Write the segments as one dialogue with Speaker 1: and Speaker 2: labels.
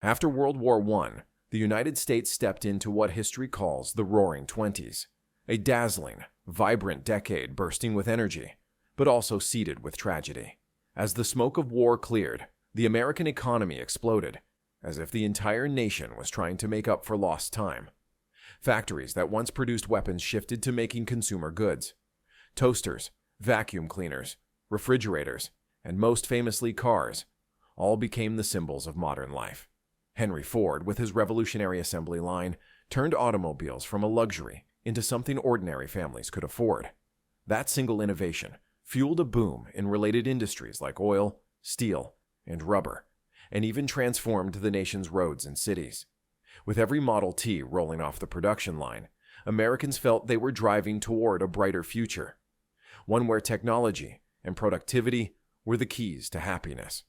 Speaker 1: After World War I, the United States stepped into what history calls the Roaring Twenties, a dazzling, vibrant decade bursting with energy, but also seeded with tragedy. As the smoke of war cleared, the American economy exploded, as if the entire nation was trying to make up for lost time. Factories that once produced weapons shifted to making consumer goods. Toasters, vacuum cleaners, refrigerators, and most famously cars, all became the symbols of modern life. Henry Ford, with his revolutionary assembly line, turned automobiles from a luxury into something ordinary families could afford. That single innovation fueled a boom in related industries like oil, steel, and rubber, and even transformed the nation's roads and cities. With every Model T rolling off the production line, Americans felt they were driving toward a brighter future, one where technology and productivity were the keys to happiness.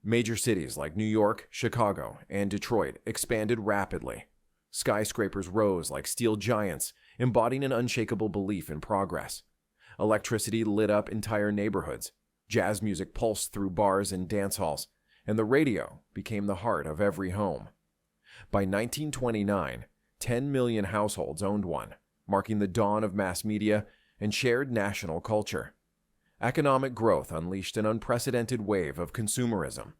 Speaker 1: Major cities like New York, Chicago, and Detroit expanded rapidly. Skyscrapers rose like steel giants, embodying an unshakable belief in progress. Electricity lit up entire neighborhoods, jazz music pulsed through bars and dance halls, and the radio became the heart of every home. By 1929, 10 million households owned one, marking the dawn of mass media and shared national culture. Economic growth unleashed an unprecedented wave of consumerism.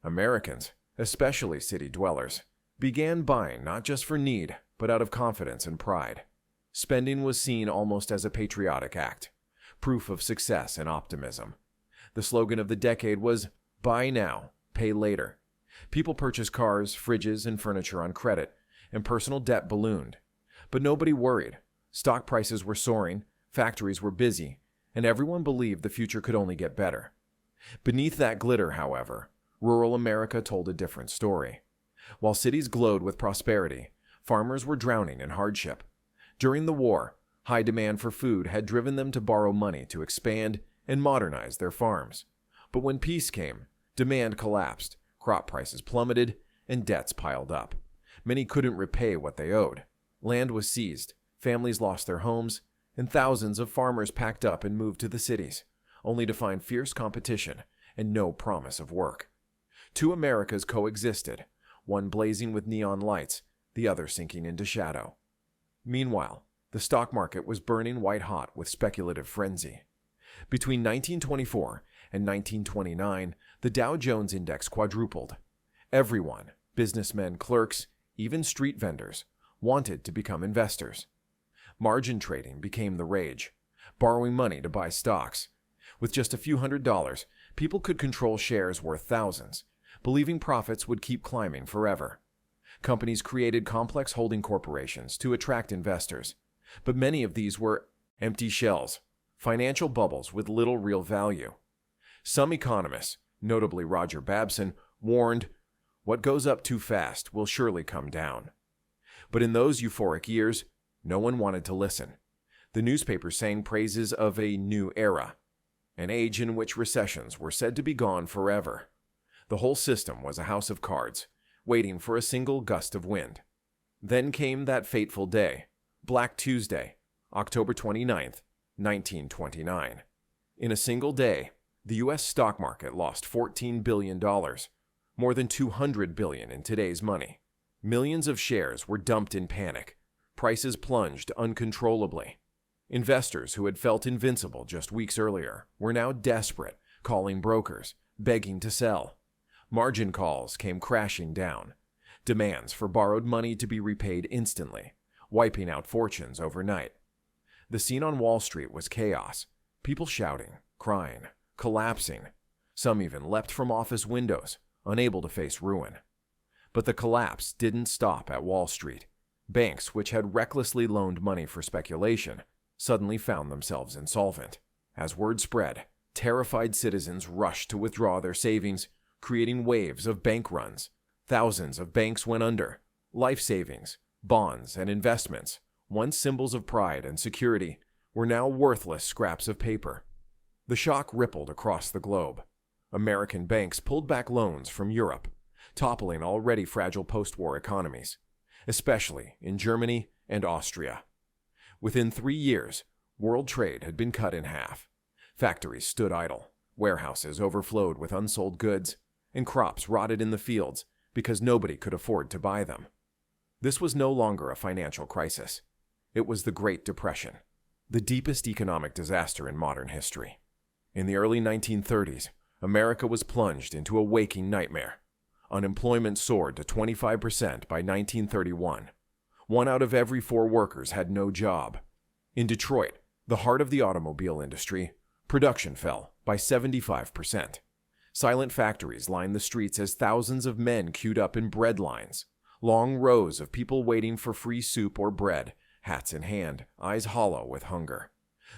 Speaker 1: Americans, especially city dwellers, began buying not just for need, but out of confidence and pride. Spending was seen almost as a patriotic act, proof of success and optimism. The slogan of the decade was, "Buy now, pay later." People purchased cars, fridges, and furniture on credit, and personal debt ballooned. But nobody worried. Stock prices were soaring, factories were busy, and everyone believed the future could only get better. Beneath that glitter, however, rural America told a different story. While cities glowed with prosperity, farmers were drowning in hardship. During the war, high demand for food had driven them to borrow money to expand and modernize their farms. But when peace came, demand collapsed, crop prices plummeted, and debts piled up. Many couldn't repay what they owed. Land was seized, families lost their homes, and thousands of farmers packed up and moved to the cities, only to find fierce competition and no promise of work. Two Americas coexisted, one blazing with neon lights, the other sinking into shadow. Meanwhile, the stock market was burning white-hot with speculative frenzy. Between 1924 and 1929, the Dow Jones Index quadrupled. Everyone, businessmen, clerks, even street vendors, wanted to become investors. Margin trading became the rage, borrowing money to buy stocks. With just a few $100s, people could control shares worth thousands, believing profits would keep climbing forever. Companies created complex holding corporations to attract investors, but many of these were empty shells, financial bubbles with little real value. Some economists, notably Roger Babson, warned, "What goes up too fast will surely come down." But in those euphoric years, no one wanted to listen. The newspapers sang praises of a new era, an age in which recessions were said to be gone forever. The whole system was a house of cards, waiting for a single gust of wind. Then came that fateful day, Black Tuesday, October 29th, 1929. In a single day, the U.S. stock market lost $14 billion, more than $200 billion in today's money. Millions of shares were dumped in panic. Prices plunged uncontrollably. Investors who had felt invincible just weeks earlier were now desperate, calling brokers, begging to sell. Margin calls came crashing down. Demands for borrowed money to be repaid instantly, wiping out fortunes overnight. The scene on Wall Street was chaos. People shouting, crying, collapsing. Some even leapt from office windows, unable to face ruin. But the collapse didn't stop at Wall Street. Banks, which had recklessly loaned money for speculation, suddenly found themselves insolvent. As word spread, terrified citizens rushed to withdraw their savings, creating waves of bank runs. Thousands of banks went under. Life savings, bonds, and investments, once symbols of pride and security, were now worthless scraps of paper. The shock rippled across the globe. American banks pulled back loans from Europe, toppling already fragile post-war economies, especially in Germany and Austria. Within 3 years, world trade had been cut in half. Factories stood idle, warehouses overflowed with unsold goods, and crops rotted in the fields, because nobody could afford to buy them. This was no longer a financial crisis. It was the Great Depression, the deepest economic disaster in modern history. In the early 1930s, America was plunged into a waking nightmare. Unemployment soared to 25% by 1931. 1 out of every 4 workers had no job. In Detroit, the heart of the automobile industry, production fell by 75%. Silent factories lined the streets as thousands of men queued up in bread lines. Long rows of people waiting for free soup or bread, hats in hand, eyes hollow with hunger.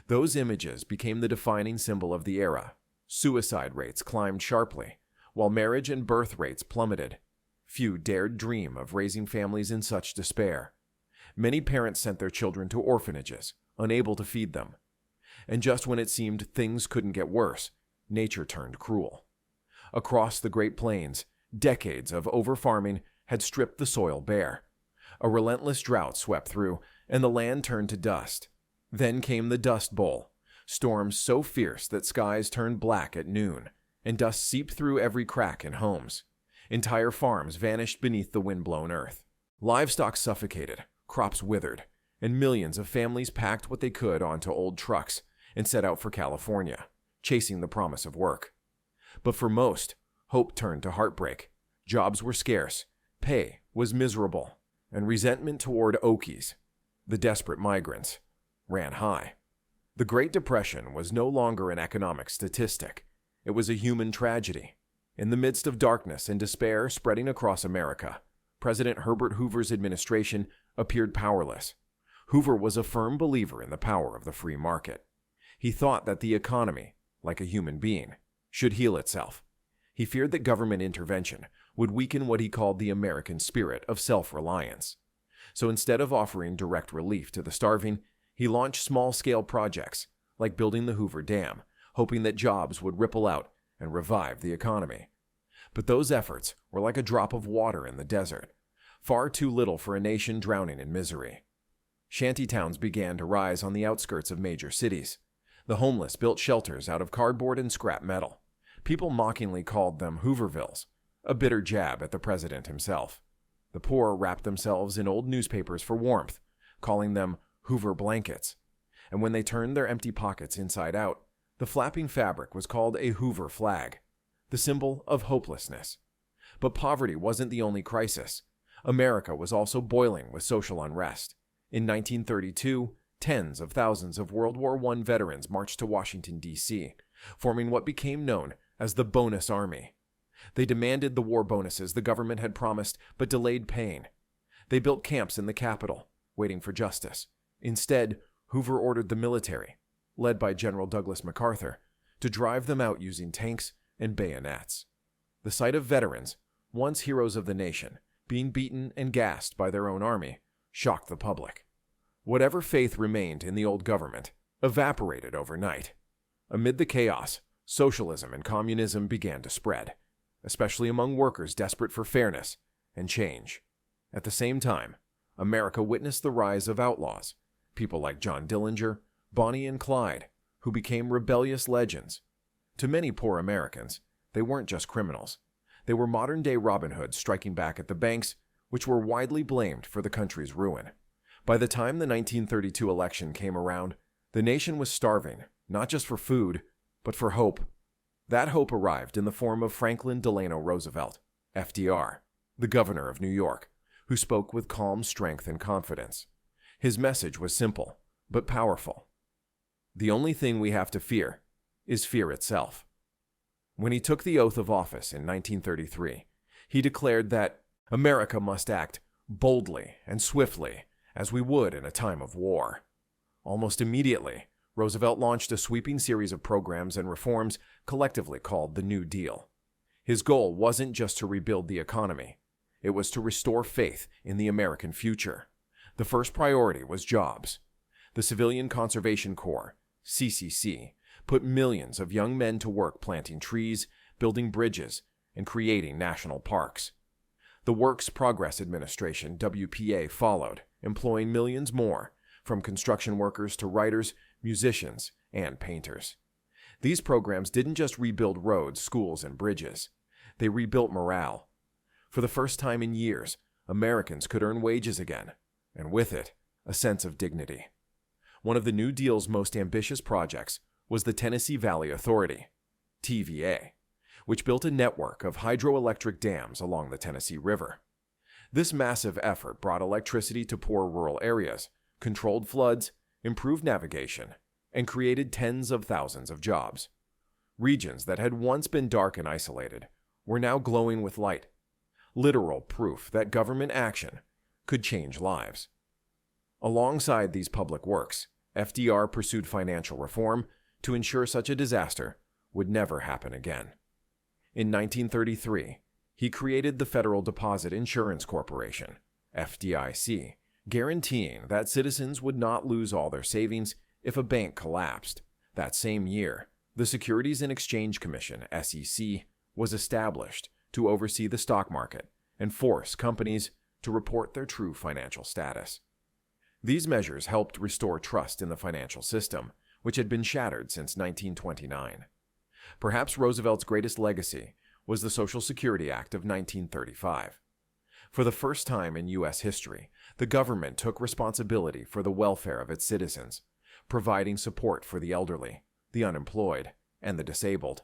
Speaker 1: Those images became the defining symbol of the era. Suicide rates climbed sharply, while marriage and birth rates plummeted. Few dared dream of raising families in such despair. Many parents sent their children to orphanages, unable to feed them. And just when it seemed things couldn't get worse, nature turned cruel. Across the Great Plains, decades of over-farming had stripped the soil bare. A relentless drought swept through, and the land turned to dust. Then came the Dust Bowl, storms so fierce that skies turned black at noon, and dust seeped through every crack in homes. Entire farms vanished beneath the wind-blown earth. Livestock suffocated, crops withered, and millions of families packed what they could onto old trucks and set out for California, chasing the promise of work. But for most, hope turned to heartbreak. Jobs were scarce, pay was miserable, and resentment toward Okies, the desperate migrants, ran high. The Great Depression was no longer an economic statistic. It was a human tragedy. In the midst of darkness and despair spreading across America, President Herbert Hoover's administration appeared powerless. Hoover was a firm believer in the power of the free market. He thought that the economy, like a human being, should heal itself. He feared that government intervention would weaken what he called the American spirit of self-reliance. So instead of offering direct relief to the starving, he launched small-scale projects, like building the Hoover Dam, hoping that jobs would ripple out and revive the economy. But those efforts were like a drop of water in the desert, far too little for a nation drowning in misery. Shantytowns began to rise on the outskirts of major cities. The homeless built shelters out of cardboard and scrap metal. People mockingly called them Hoovervilles, a bitter jab at the president himself. The poor wrapped themselves in old newspapers for warmth, calling them Hoover blankets. And when they turned their empty pockets inside out, the flapping fabric was called a Hoover flag, the symbol of hopelessness. But poverty wasn't the only crisis. America was also boiling with social unrest. In 1932, tens of thousands of World War I veterans marched to Washington, D.C., forming what became known as the Bonus Army. They demanded the war bonuses the government had promised but delayed paying. They built camps in the Capitol, waiting for justice. Instead, Hoover ordered the military, led by General Douglas MacArthur, to drive them out using tanks and bayonets. The sight of veterans, once heroes of the nation, being beaten and gassed by their own army, shocked the public. Whatever faith remained in the old government evaporated overnight. Amid the chaos, socialism and communism began to spread, especially among workers desperate for fairness and change. At the same time, America witnessed the rise of outlaws, people like John Dillinger, Bonnie and Clyde, who became rebellious legends. To many poor Americans, they weren't just criminals. They were modern-day Robin Hoods striking back at the banks, which were widely blamed for the country's ruin. By the time the 1932 election came around, the nation was starving, not just for food, but for hope. That hope arrived in the form of Franklin Delano Roosevelt, FDR, the governor of New York, who spoke with calm strength and confidence. His message was simple, but powerful. The only thing we have to fear is fear itself. When he took the oath of office in 1933, he declared that America must act boldly and swiftly as we would in a time of war. Almost immediately, Roosevelt launched a sweeping series of programs and reforms collectively called the New Deal. His goal wasn't just to rebuild the economy. It was to restore faith in the American future. The first priority was jobs. The Civilian Conservation Corps, CCC, put millions of young men to work planting trees, building bridges, and creating national parks. The Works Progress Administration, WPA, followed, employing millions more, from construction workers to writers, musicians, and painters. These programs didn't just rebuild roads, schools, and bridges. They rebuilt morale. For the first time in years, Americans could earn wages again, and with it, a sense of dignity. One of the New Deal's most ambitious projects was the Tennessee Valley Authority, TVA, which built a network of hydroelectric dams along the Tennessee River. This massive effort brought electricity to poor rural areas, controlled floods, improved navigation, and created tens of thousands of jobs. Regions that had once been dark and isolated were now glowing with light, literal proof that government action could change lives. Alongside these public works, FDR pursued financial reform to ensure such a disaster would never happen again. In 1933, he created the Federal Deposit Insurance Corporation, FDIC, guaranteeing that citizens would not lose all their savings if a bank collapsed. That same year, the Securities and Exchange Commission, SEC, was established to oversee the stock market and force companies to report their true financial status. These measures helped restore trust in the financial system, which had been shattered since 1929. Perhaps Roosevelt's greatest legacy was the Social Security Act of 1935. For the first time in U.S. history, the government took responsibility for the welfare of its citizens, providing support for the elderly, the unemployed, and the disabled.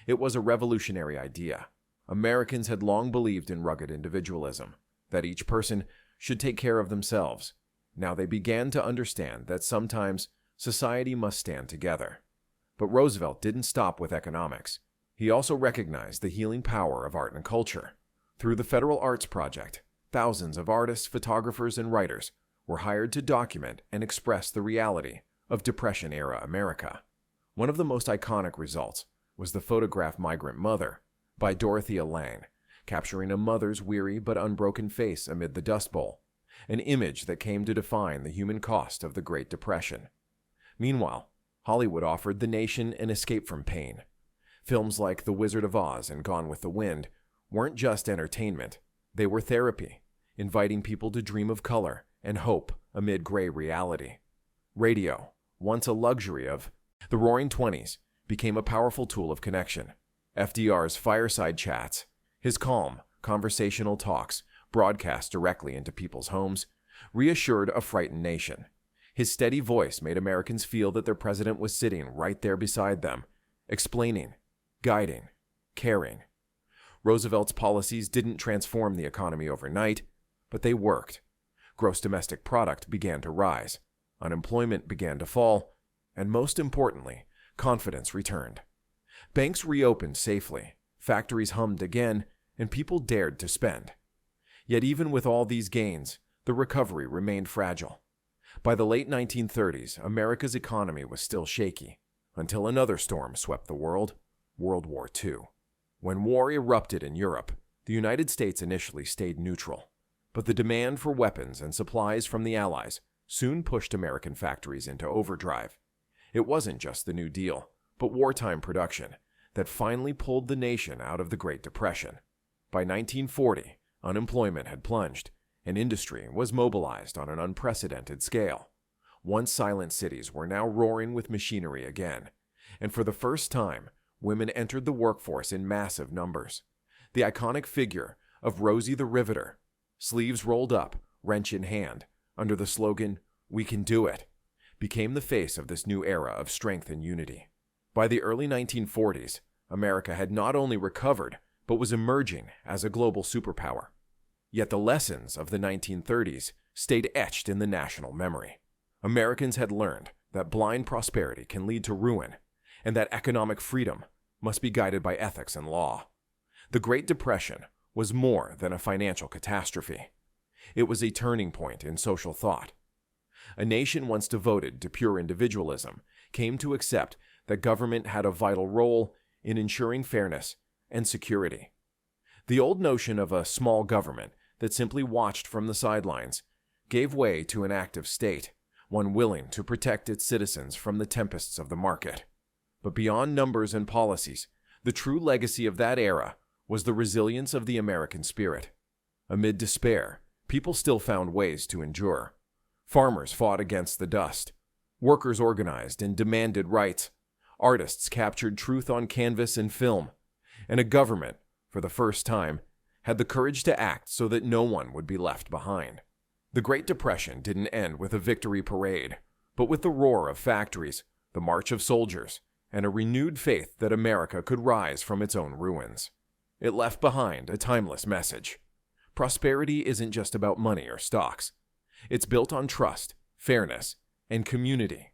Speaker 1: It was a revolutionary idea. Americans had long believed in rugged individualism, that each person should take care of themselves. Now they began to understand that sometimes society must stand together. But Roosevelt didn't stop with economics. He also recognized the healing power of art and culture. Through the Federal Arts Project, thousands of artists, photographers, and writers were hired to document and express the reality of Depression-era America. One of the most iconic results was the photograph Migrant Mother by Dorothea Lange, capturing a mother's weary but unbroken face amid the Dust Bowl, an image that came to define the human cost of the Great Depression. Meanwhile, Hollywood offered the nation an escape from pain. Films like The Wizard of Oz and Gone with the Wind weren't just entertainment, they were therapy, inviting people to dream of color and hope amid gray reality. Radio, once a luxury of the Roaring Twenties, became a powerful tool of connection. FDR's fireside chats, his calm, conversational talks broadcast directly into people's homes, reassured a frightened nation. His steady voice made Americans feel that their president was sitting right there beside them, explaining, guiding, caring. Roosevelt's policies didn't transform the economy overnight, but they worked. Gross domestic product began to rise, unemployment began to fall, and most importantly, confidence returned. Banks reopened safely, factories hummed again, and people dared to spend. Yet even with all these gains, the recovery remained fragile. By the late 1930s, America's economy was still shaky, until another storm swept the world, World War II. When war erupted in Europe, the United States initially stayed neutral, but the demand for weapons and supplies from the Allies soon pushed American factories into overdrive. It wasn't just the New Deal, but wartime production that finally pulled the nation out of the Great Depression. By 1940, unemployment had plunged, and industry was mobilized on an unprecedented scale. Once silent cities were now roaring with machinery again, and for the first time, women entered the workforce in massive numbers. The iconic figure of Rosie the Riveter, sleeves rolled up, wrench in hand, under the slogan, "We can do it," became the face of this new era of strength and unity. By the early 1940s, America had not only recovered, but was emerging as a global superpower. Yet the lessons of the 1930s stayed etched in the national memory. Americans had learned that blind prosperity can lead to ruin, and that economic freedom must be guided by ethics and law. The Great Depression was more than a financial catastrophe. It was a turning point in social thought. A nation once devoted to pure individualism came to accept that government had a vital role in ensuring fairness and security. The old notion of a small government that simply watched from the sidelines gave way to an active state, one willing to protect its citizens from the tempests of the market. But beyond numbers and policies, the true legacy of that era was the resilience of the American spirit. Amid despair, people still found ways to endure. Farmers fought against the dust. Workers organized and demanded rights. Artists captured truth on canvas and film. And a government, for the first time, had the courage to act so that no one would be left behind. The Great Depression didn't end with a victory parade, but with the roar of factories, the march of soldiers, and a renewed faith that America could rise from its own ruins. It left behind a timeless message. Prosperity isn't just about money or stocks. It's built on trust, fairness, and community